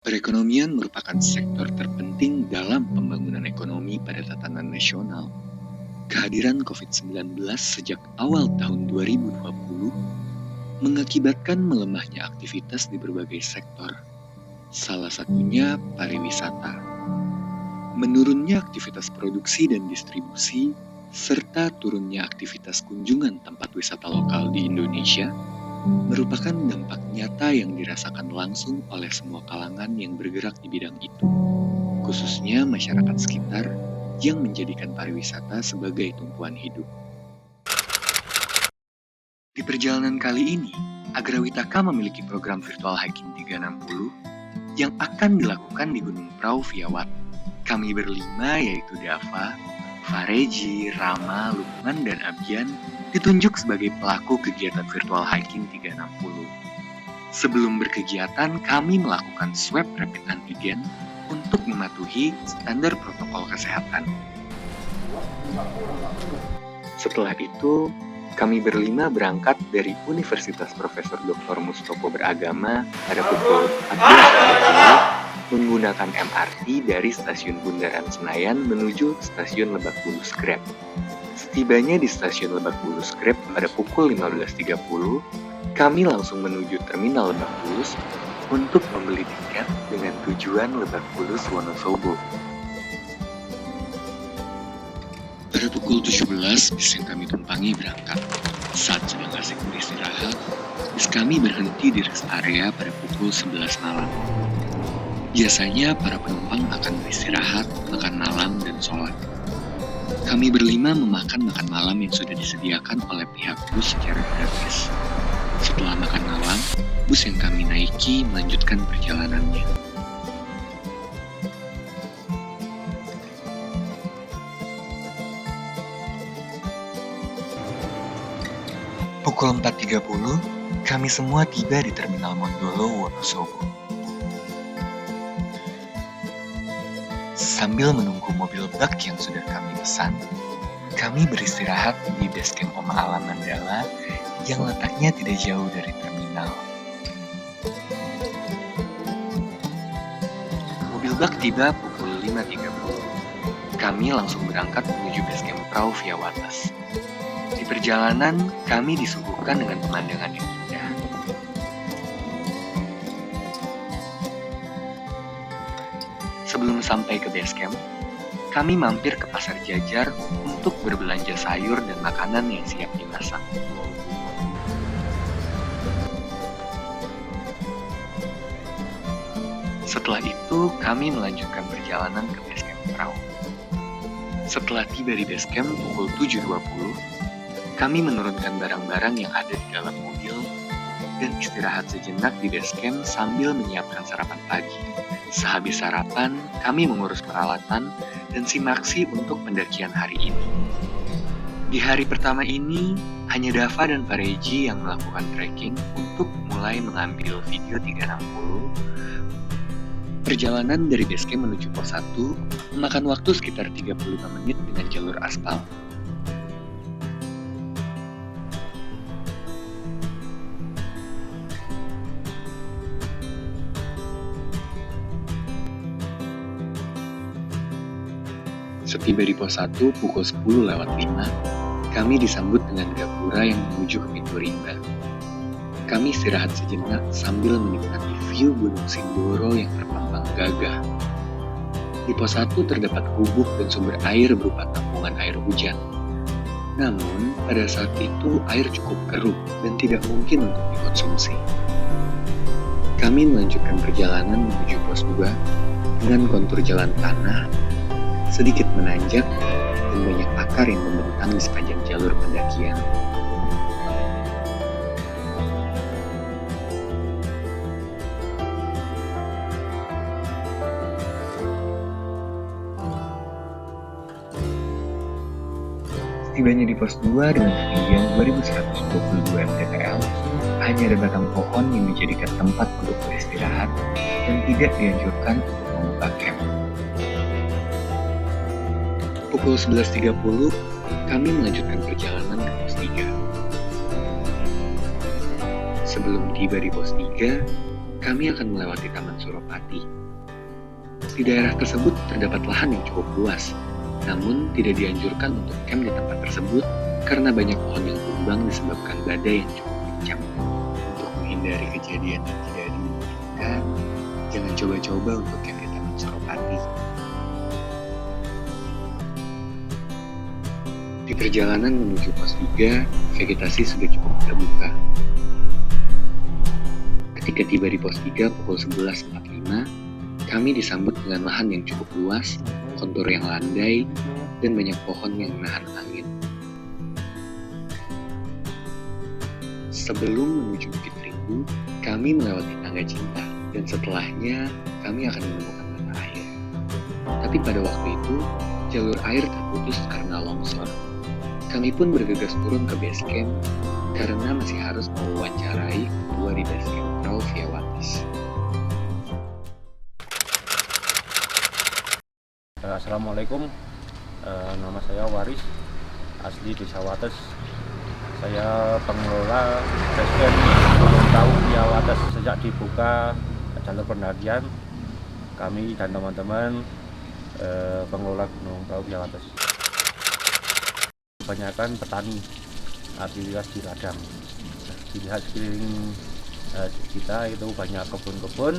Perekonomian merupakan sektor terpenting dalam pembangunan ekonomi pada tatanan nasional. Kehadiran COVID-19 sejak awal tahun 2020 mengakibatkan melemahnya aktivitas di berbagai sektor, salah satunya pariwisata. Menurunnya aktivitas produksi dan distribusi, serta turunnya aktivitas kunjungan tempat wisata lokal di Indonesia merupakan dampak nyata yang dirasakan langsung oleh semua kalangan yang bergerak di bidang itu, khususnya masyarakat sekitar yang menjadikan pariwisata sebagai tumpuan hidup. Di perjalanan kali ini, Agrawitaka memiliki program virtual hiking 360 yang akan dilakukan di Gunung Prau via Watt. Kami berlima yaitu Dava, Fareji, Rama, Lukman, dan Abian ditunjuk sebagai pelaku kegiatan virtual hiking 360. Sebelum berkegiatan, kami melakukan swab rapid antigen untuk mematuhi standar protokol kesehatan. Setelah itu, kami berlima berangkat dari Universitas Profesor Dr. Mustopo Beragama pada pukul 14.30 menggunakan MRT dari Stasiun Bundaran Senayan menuju Stasiun Lebak Bulus Grab. Setibanya di Stasiun Lebak Bulus Grab pada pukul 15.30, kami langsung menuju Terminal Lebak Bulus untuk membeli tiket dengan tujuan Lebak Bulus Wonosobo. Pada pukul 17, bis yang kami tumpangi berangkat. Saat sedang asik beristirahat, bis kami berhenti di rest area pada pukul 11 malam. Biasanya para penumpang akan beristirahat, makan malam, dan sholat. Kami berlima memakan makan malam yang sudah disediakan oleh pihak bus secara gratis. Setelah makan malam, bus yang kami naiki melanjutkan perjalanannya. Pukul 4.30, kami semua tiba di Terminal Mondolo, Wonosobo. Sambil menunggu mobil bak yang sudah kami pesan, kami beristirahat di basecamp Oma Alam Mandala yang letaknya tidak jauh dari terminal. Mobil bak tiba pukul 5.30. Kami langsung berangkat menuju basecamp Prau via Wates. Di perjalanan, kami disuguhkan dengan pemandangan yang indah. Sebelum sampai ke base camp, kami mampir ke pasar jajar untuk berbelanja sayur dan makanan yang siap dimasak. Setelah itu, kami melanjutkan perjalanan ke base camp Prau. Setelah tiba di base camp pukul 7.20, kami menurunkan barang-barang yang ada di dalam mobil dan istirahat sejenak di base camp sambil menyiapkan sarapan pagi. Sehabis sarapan, kami mengurus peralatan dan simaksi untuk pendakian hari ini. Di hari pertama ini, hanya Dava dan Fareji yang melakukan trekking untuk mulai mengambil video 360. Perjalanan dari base camp menuju pos 1 memakan waktu sekitar 35 menit dengan jalur aspal. Setiba di pos 1 pukul 10.05, kami disambut dengan gapura yang menuju ke pintu rimba. Kami istirahat sejenak sambil menikmati view Gunung Sindoro yang terpampang gagah. Di pos 1 terdapat gubuk dan sumber air berupa tampungan air hujan. Namun, pada saat itu air cukup keruh dan tidak mungkin untuk dikonsumsi. Kami melanjutkan perjalanan menuju pos 2 dengan kontur jalan tanah sedikit menanjak dan banyak akar yang membentang di sepanjang jalur pendakian. Setibanya di pos 2 dengan ketinggian 2122 mdpl, hanya ada batang pohon yang dijadikan tempat untuk beristirahat dan tidak dianjurkan untuk membuka camp. Pukul 11.30, kami melanjutkan perjalanan ke pos 3. Sebelum tiba di pos 3, kami akan melewati Taman Suropati. Di daerah tersebut terdapat lahan yang cukup luas, namun tidak dianjurkan untuk camp di tempat tersebut karena banyak pohon yang tumbang disebabkan badai yang cukup kencang. Untuk menghindari kejadian yang tidak diinginkan, jangan coba-coba untuk camp di Taman Suropati. Di perjalanan menuju pos 3, vegetasi sudah cukup terbuka. Ketika tiba di pos 3 pukul 11.45, kami disambut dengan lahan yang cukup luas, kontur yang landai, dan banyak pohon yang menahan angin. Sebelum menuju Bukit Rindu, kami melewati Tangga Cinta, dan setelahnya kami akan menemukan mata air. Tapi pada waktu itu, jalur air terputus karena longsor. Kami pun bergegas turun ke base camp karena masih harus mewawancarai kedua di base camp Perahu Via Wates. Assalamualaikum, nama saya Waris, asli Desa Wates. Saya pengelola base camp Gunung Prau Via Wates. Sejak dibuka jalur pendakian, kami dan teman-teman pengelola Gunung Prau Via Wates kebanyakan petani, aktivitas di ladang. Dilihat sekeliling kita itu banyak kebun-kebun,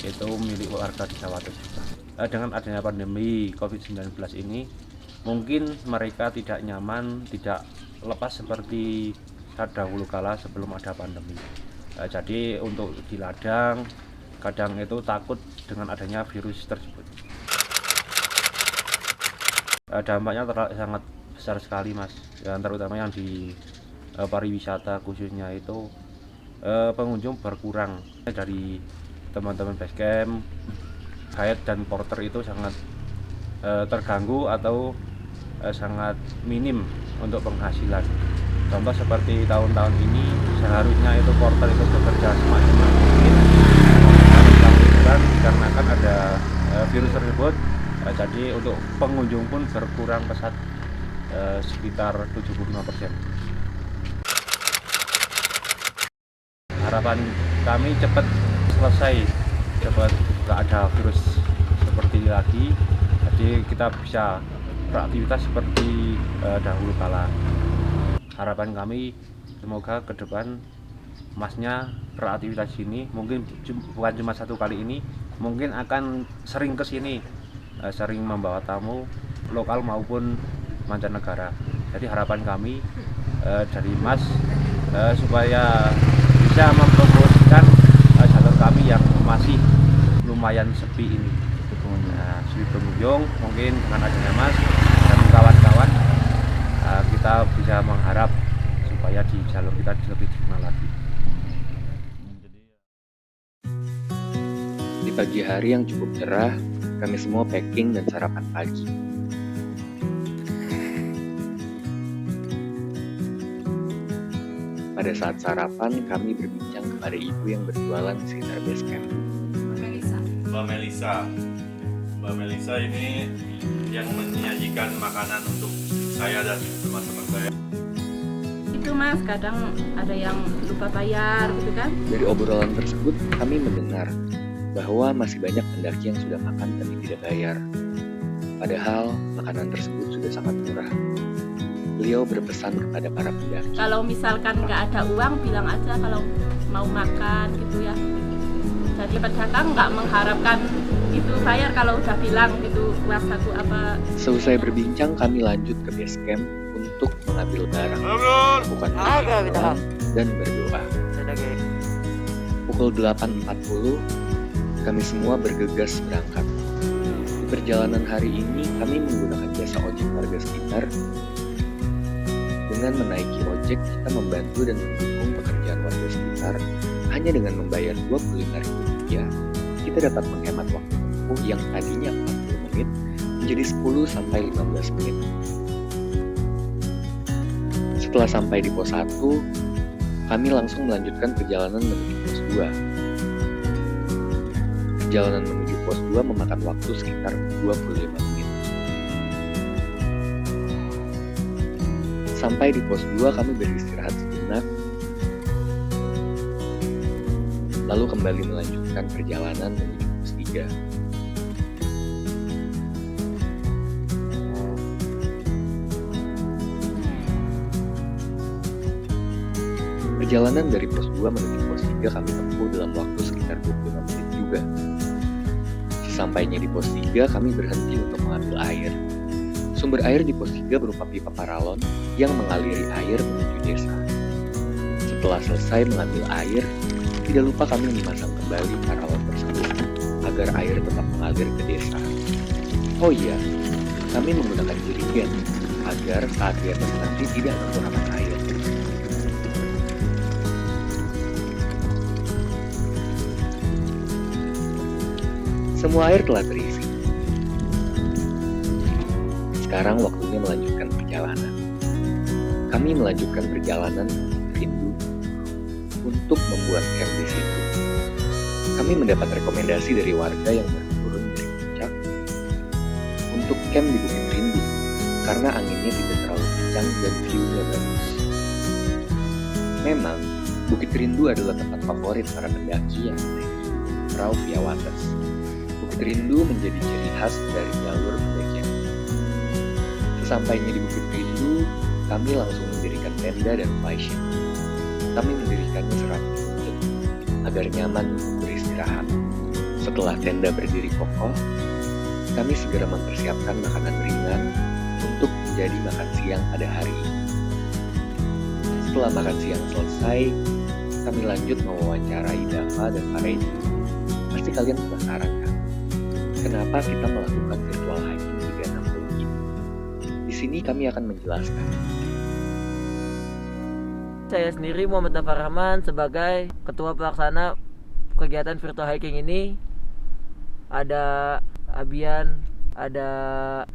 itu milik warga Desa Wates juga. Dengan adanya pandemi COVID-19 ini, mungkin mereka tidak nyaman, tidak lepas seperti dahulu kala sebelum ada pandemi. Jadi untuk di ladang, kadang itu takut dengan adanya virus tersebut. Dampaknya sangat besar sekali, Mas, yang terutama yang di pariwisata khususnya itu pengunjung berkurang. Dari teman-teman base camp, guide dan porter itu sangat terganggu atau sangat minim untuk penghasilan. Contoh seperti tahun-tahun ini seharusnya itu porter itu bekerja semaksimal mungkin, dikarenakan ada virus tersebut, jadi untuk pengunjung pun berkurang pesat sekitar 75%. Harapan kami cepat selesai, cepat nggak ada virus seperti ini lagi, jadi kita bisa beraktivitas seperti dahulu kala. Harapan kami semoga ke depan Masnya beraktivitas sini, mungkin bukan cuma satu kali ini, mungkin akan sering ke sini, sering membawa tamu lokal maupun mancanegara. Jadi harapan kami dari Mas supaya bisa mempromosikan jalur kami yang masih lumayan sepi ini. Sepi pengunjung, mungkin dengan adanya Mas dan kawan-kawan kita bisa mengharap supaya di jalur kita lebih dikenal lagi. Di pagi hari yang cukup cerah, kami semua packing dan sarapan pagi. Pada saat sarapan, kami berbincang kepada ibu yang berjualan di sekitar base camp. Mbak Melisa ini yang menyajikan makanan untuk saya dan teman-teman saya. Itu Mas, kadang ada yang lupa bayar gitu kan. Dari obrolan tersebut, kami mendengar bahwa masih banyak pendaki yang sudah makan tapi tidak bayar. Padahal makanan tersebut sudah sangat murah. Beliau berpesan kepada para pendaki. Kalau misalkan nggak ada uang, bilang aja kalau mau makan gitu ya. Jadi pedagang nggak mengharapkan itu bayar kalau udah bilang gitu uang saku apa. Selesai berbincang, kami lanjut ke base camp untuk mengambil barang, melakukan persiapan, dan berdoa. Pukul 8.40, kami semua bergegas berangkat. Di perjalanan hari ini, kami menggunakan jasa ojek warga sekitar. Dengan menaiki ojek, kita membantu dan mendukung pekerjaan warga sekitar. Hanya dengan membayar Rp25.000, kita dapat menghemat waktu tempuh yang tadinya 40 menit menjadi 10-15 menit. Setelah sampai di pos 1, kami langsung melanjutkan perjalanan menuju pos 2. Perjalanan menuju pos 2 memakan waktu sekitar 25 menit. Sampai di pos 2 kami beristirahat sejenak. lalu kembali melanjutkan perjalanan menuju pos 3. Perjalanan dari pos 2 menuju pos 3 kami tempuh dalam waktu sekitar 25 menit juga. Sesampainya di pos 3, kami berhenti untuk mengambil air. Sumber air di pos 3 berupa pipa paralon yang mengaliri air menuju desa. Setelah selesai mengambil air, tidak lupa kami memasang kembali paralon tersebut agar air tetap mengalir ke desa. Oh iya, kami menggunakan jerigen agar saat di atas nanti tidak kekurangan air. Semua air telah terisi. Sekarang waktunya melanjutkan perjalanan. Kami melanjutkan perjalanan rindu untuk membuat camp di situ. Kami mendapat rekomendasi dari warga yang baru turun dari puncak untuk camp di Bukit Rindu karena anginnya tidak terlalu kencang dan view-nya bagus. Memang, Bukit Rindu adalah tempat favorit para pendaki yang menaiki perahu via Wates. Bukit Rindu menjadi ciri khas dari jalur pendakian. Sesampainya di Bukit Rindu, kami langsung mendirikan tenda dan flysheet. Kami mendirikannya serapi menit agar nyaman untuk beristirahat. Setelah tenda berdiri kokoh, kami segera mempersiapkan makanan ringan untuk menjadi makan siang pada hari ini. Setelah makan siang selesai, kami lanjut mewawancarai Dava dan Fareji. Pasti kalian penasaran kan? Kenapa kita melakukan virtual hiking 360 ini? Di sini kami akan menjelaskan. Saya sendiri Muhammad Dava Rahman sebagai ketua pelaksana kegiatan virtual hiking ini. Ada Abian, ada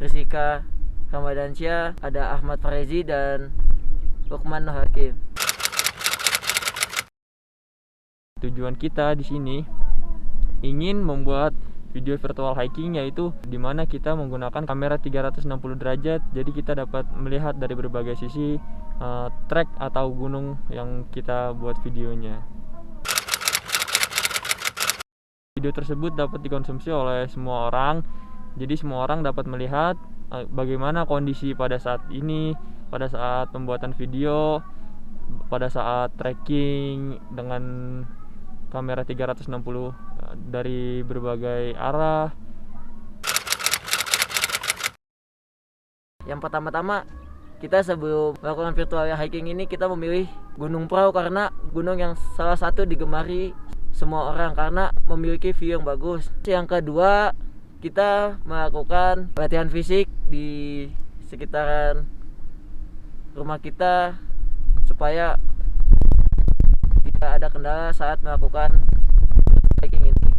Rizika Ramadansyah, ada Ahmad Farezi dan Lukman Hakim. Tujuan kita di sini ingin membuat video virtual hiking, yaitu dimana kita menggunakan kamera 360 derajat, jadi kita dapat melihat dari berbagai sisi trek atau gunung yang kita buat videonya. Video tersebut dapat dikonsumsi oleh semua orang, jadi semua orang dapat melihat bagaimana kondisi pada saat ini, pada saat pembuatan video, pada saat trekking dengan kamera 360 dari berbagai arah. Yang pertama-tama, kita sebelum melakukan virtual hiking ini kita memilih Gunung Prau karena gunung yang salah satu digemari semua orang karena memiliki view yang bagus. Yang kedua, kita melakukan latihan fisik di sekitaran rumah kita supaya tidak ada kendala saat melakukan hiking ini.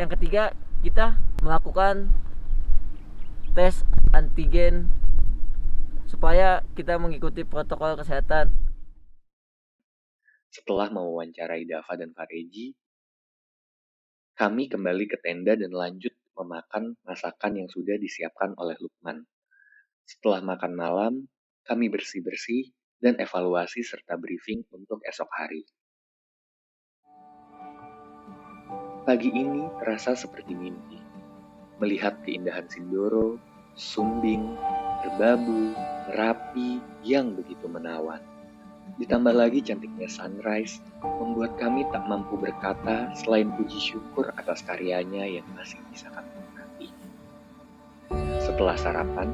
Yang ketiga, kita melakukan tes antigen supaya kita mengikuti protokol kesehatan. Setelah mewawancarai Dava dan Fareji, kami kembali ke tenda dan lanjut memakan masakan yang sudah disiapkan oleh Lukman. Setelah makan malam, kami bersih-bersih dan evaluasi serta briefing untuk esok hari. Pagi ini terasa seperti mimpi. Melihat keindahan Sindoro, Sumbing, Merbabu, Merapi yang begitu menawan. Ditambah lagi cantiknya sunrise, membuat kami tak mampu berkata selain puji syukur atas karyanya yang masih bisa kami nikmati. Setelah sarapan,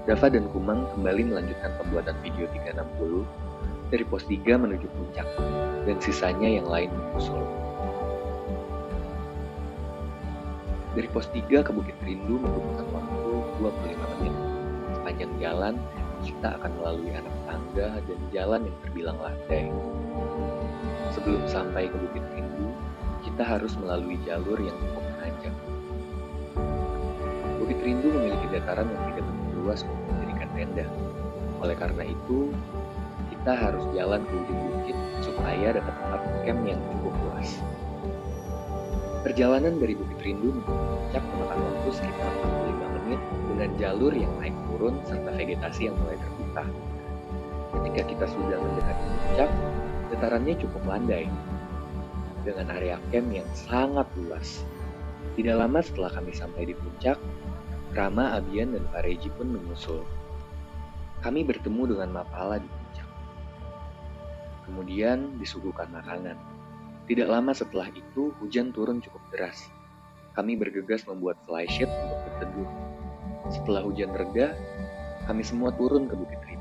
Dava dan Kumang kembali melanjutkan pembuatan video 360 dari pos 3 menuju puncak, dan sisanya yang lain menyusul. Dari pos 3 ke Bukit Rindu membutuhkan waktu 25 menit. Sepanjang jalan, kita akan melalui anak tangga dan jalan yang terbilang landai. Sebelum sampai ke Bukit Rindu, kita harus melalui jalur yang cukup menanjak. Bukit Rindu memiliki dataran yang tidak begitu luas untuk mendirikan tenda. Oleh karena itu, kita harus jalan ke ujung bukit supaya dapat tempat camp yang cukup luas. Perjalanan dari Bukit Rindu menuju puncak memakan waktu sekitar 45 menit dengan jalur yang naik turun serta vegetasi yang mulai terbuka. Ketika kita sudah mendekati puncak, datarannya cukup landai. dengan area camp yang sangat luas. Tidak lama setelah kami sampai di puncak, Rama, Abian, dan Pareji pun menyusul. Kami bertemu dengan Mapala di puncak. Kemudian disuguhkan makanan. Tidak lama setelah itu, hujan turun cukup deras. Kami bergegas membuat flysheet untuk berteduh. Setelah hujan reda, kami semua turun ke Bukit Ria.